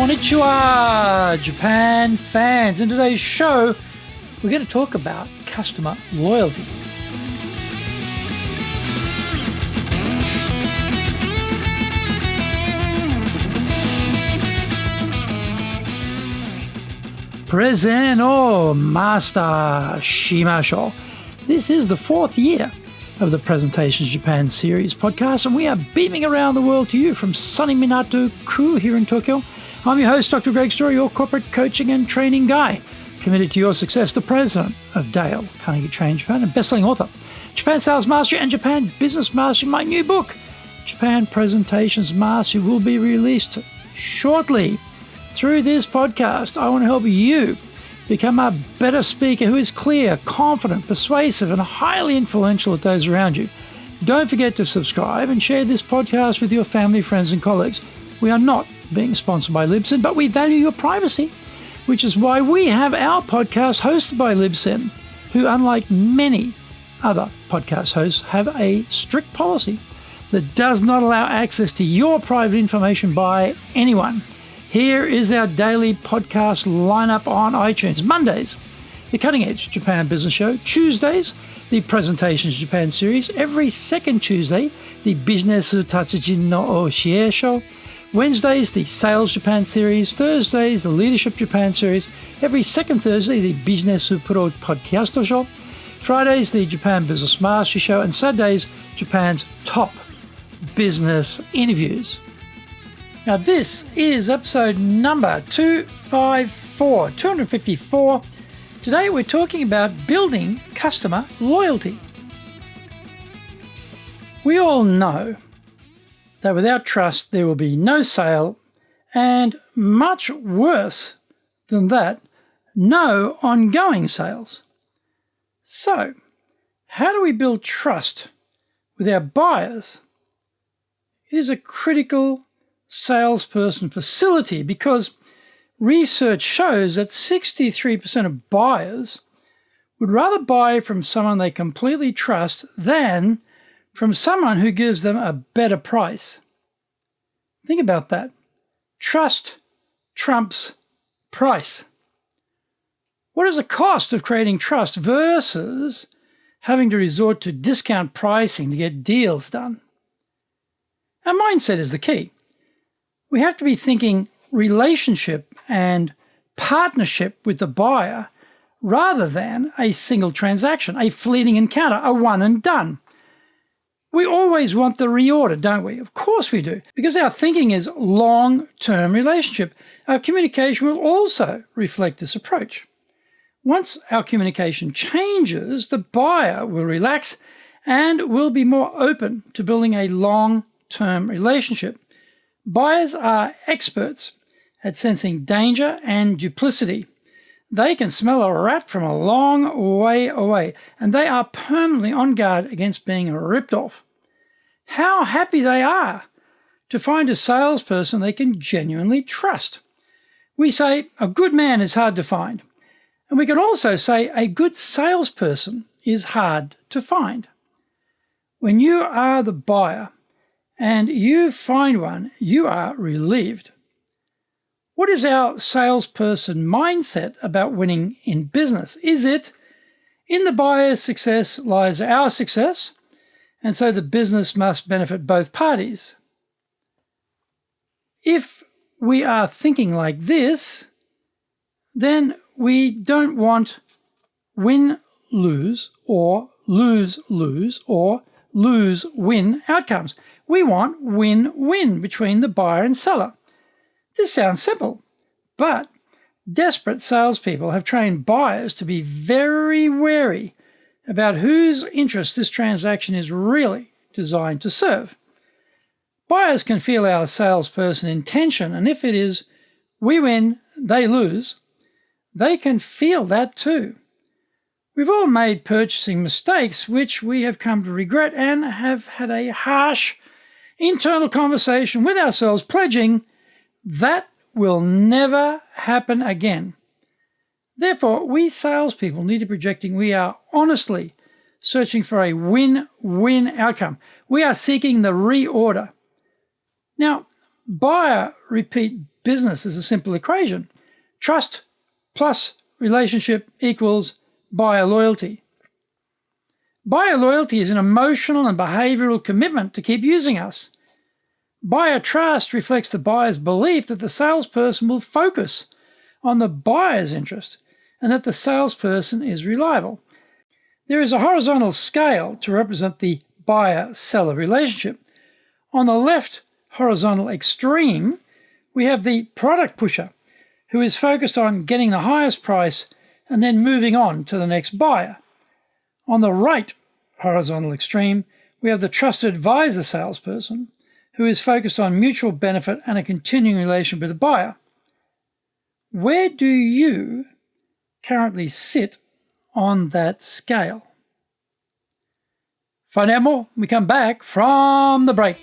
Konnichiwa, Japan fans. In today's show, we're going to talk about customer loyalty. Present or master shimashou. This is the fourth year of the Presentations Japan series podcast, and we are beaming around the world to you from sunny Minato-ku here in Tokyo. I'm your host, Dr. Greg Story, your corporate coaching and training guy, committed to your success, the president of Dale Carnegie Training Japan, and best-selling author, Japan Sales Mastery and Japan Business Mastery. My new book, Japan Presentations Mastery, will be released shortly. Through this podcast, I want to help you become a better speaker who is clear, confident, persuasive, and highly influential with those around you. Don't forget to subscribe and share this podcast with your family, friends, and colleagues. We are not being sponsored by Libsyn, but we value your privacy, which is why we have our podcast hosted by Libsyn, who, unlike many other podcast hosts, have a strict policy that does not allow access to your private information by anyone. Here is our daily podcast lineup on iTunes. Mondays, the Cutting Edge Japan Business Show. Tuesdays, the Presentations Japan series. Every second Tuesday, the Business Tatsujin no Oshie Show. Wednesdays, the Sales Japan series. Thursdays, the Leadership Japan series. Every second Thursday, the Business Pro Podcast Show. Fridays, the Japan Business Mastery Show. And Saturdays, Japan's top business interviews. Now, this is episode number 254. Today, we're talking about building customer loyalty. We all know that without trust, there will be no sale, and much worse than that, no ongoing sales. So, how do we build trust with our buyers? It is a critical salesperson facility because research shows that 63% of buyers would rather buy from someone they completely trust than from someone who gives them a better price. Think about that. Trust trumps price. What is the cost of creating trust versus having to resort to discount pricing to get deals done? Our mindset is the key. We have to be thinking relationship and partnership with the buyer rather than a single transaction, a fleeting encounter, a one and done. We always want the reorder, don't we? Of course we do, because our thinking is long-term relationship. Our communication will also reflect this approach. Once our communication changes, the buyer will relax and will be more open to building a long-term relationship. Buyers are experts at sensing danger and duplicity. They can smell a rat from a long way away, and they are permanently on guard against being ripped off. How happy they are to find a salesperson they can genuinely trust. We say a good man is hard to find, and we can also say a good salesperson is hard to find. When you are the buyer and you find one, you are relieved. What is our salesperson mindset about winning in business? Is it, in the buyer's success lies our success, and so the business must benefit both parties? If we are thinking like this, then we don't want win-lose or lose-lose or lose-win outcomes. We want win-win between the buyer and seller. This sounds simple, but desperate salespeople have trained buyers to be very wary about whose interest this transaction is really designed to serve. Buyers can feel our salesperson intention, and if it is we win, they lose, they can feel that too. We've all made purchasing mistakes which we have come to regret and have had a harsh internal conversation with ourselves, pledging that will never happen again. Therefore, we salespeople need to be projecting we are honestly searching for a win-win outcome. We are seeking the reorder. Now, buyer repeat business is a simple equation. Trust plus relationship equals buyer loyalty. Buyer loyalty is an emotional and behavioral commitment to keep using us. Buyer trust reflects the buyer's belief that the salesperson will focus on the buyer's interest and that the salesperson is reliable. There is a horizontal scale to represent the buyer-seller relationship. On the left horizontal extreme, we have the product pusher, who is focused on getting the highest price and then moving on to the next buyer. On the right horizontal extreme, we have the trusted advisor salesperson, who is focused on mutual benefit and a continuing relationship with the buyer. Where do you currently sit on that scale? Find out more when we come back from the break.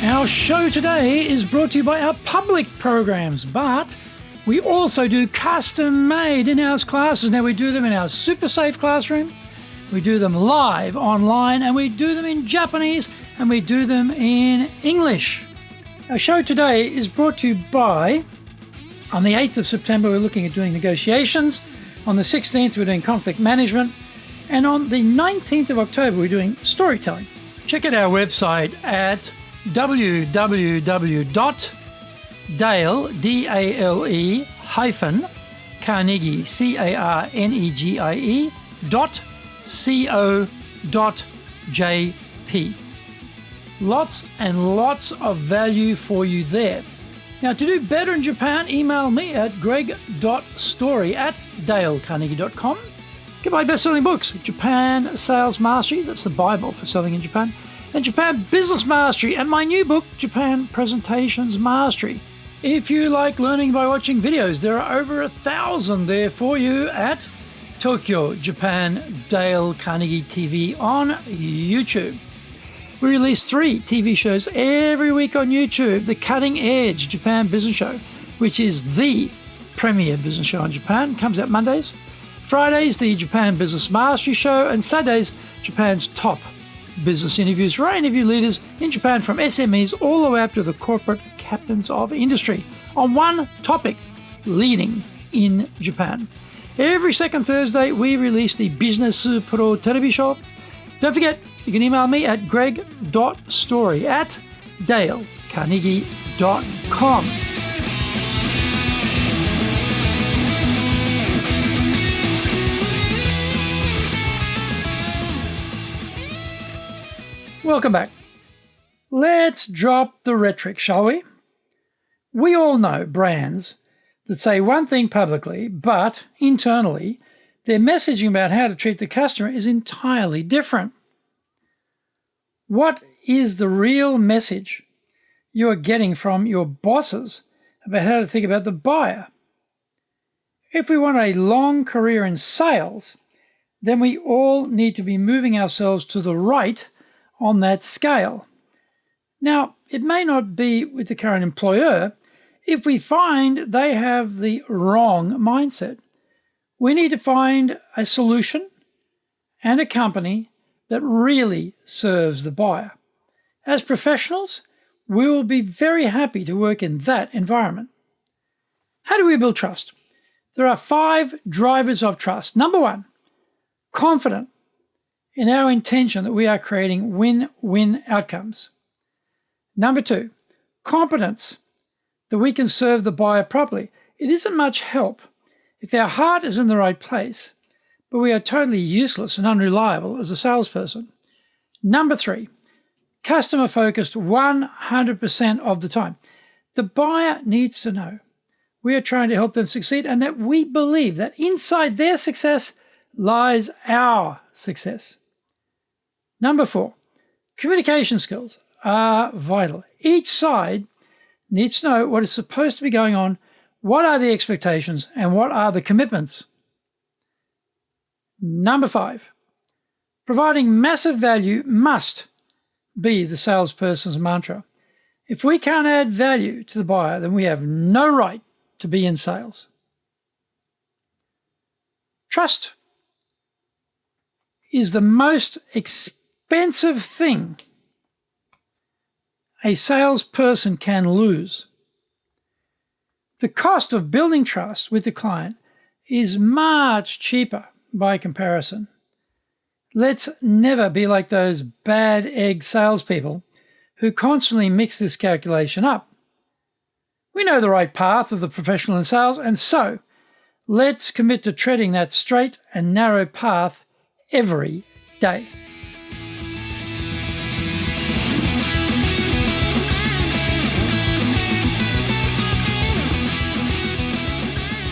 Our show today is brought to you by our public programs, but we also do custom-made in-house classes. Now, we do them in our super safe classroom, we do them live online, and we do them in Japanese, and we do them in English. Our show today is brought to you by, on the 8th of September, we're looking at doing negotiations. On the 16th, we're doing conflict management. And on the 19th of October, we're doing storytelling. Check out our website at www.dale-carnegie, carnegie.co.jp. Lots and lots of value for you there. Now, to do better in Japan, email me at greg.story@dalecarnegie.com. Get my best-selling books, Japan Sales Mastery, that's the Bible for selling in Japan, and Japan Business Mastery, and my new book, Japan Presentations Mastery. If you like learning by watching videos, there are over 1,000 there for you at Tokyo, Japan, Dale Carnegie TV on YouTube. We release 3 TV shows every week on YouTube. The Cutting Edge Japan Business Show, which is the premier business show in Japan, comes out Mondays. Fridays, the Japan Business Mastery Show, and Saturdays, Japan's top business interviews, where I interview leaders in Japan from SMEs all the way up to the corporate captains of industry on one topic, leading in Japan. Every second Thursday, we release the Business Pro Television Show. Don't forget, you can email me at greg.story@dalecarnegie.com. Welcome back. Let's drop the rhetoric, shall we? We all know brands that say one thing publicly, but internally, their messaging about how to treat the customer is entirely different. What is the real message you are getting from your bosses about how to think about the buyer? If we want a long career in sales, then we all need to be moving ourselves to the right on that scale. Now, it may not be with the current employer if we find they have the wrong mindset. We need to find a solution and a company that really serves the buyer. As professionals, we will be very happy to work in that environment. How do we build trust? There are 5 drivers of trust. Number 1, confident in our intention that we are creating win-win outcomes. Number 2, competence that we can serve the buyer properly. It isn't much help if our heart is in the right place, but we are totally useless and unreliable as a salesperson. Number 3, customer-focused 100% of the time. The buyer needs to know we are trying to help them succeed and that we believe that inside their success lies our success. Number 4, communication skills are vital. Each side needs to know what is supposed to be going on, what are the expectations, and what are the commitments. Number 5, providing massive value must be the salesperson's mantra. If we can't add value to the buyer, then we have no right to be in sales. Trust is the most expensive thing a salesperson can lose. The cost of building trust with the client is much cheaper by comparison. Let's never be like those bad egg salespeople who constantly mix this calculation up. We know the right path of the professional in sales, and so let's commit to treading that straight and narrow path every day.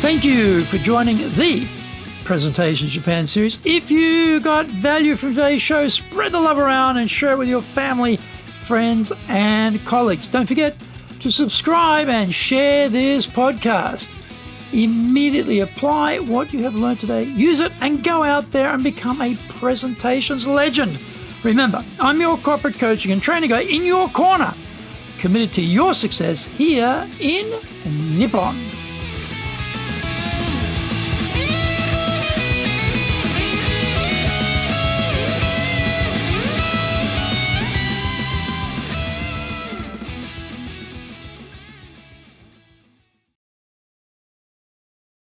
Thank you for joining the Presentations Japan series. If you got value from today's show, spread the love around and share it with your family, friends, and colleagues. Don't forget to subscribe and share this podcast. Immediately apply what you have learned today, use it, and go out there and become a presentations legend. Remember, I'm your corporate coaching and training guy in your corner, committed to your success here in Nippon.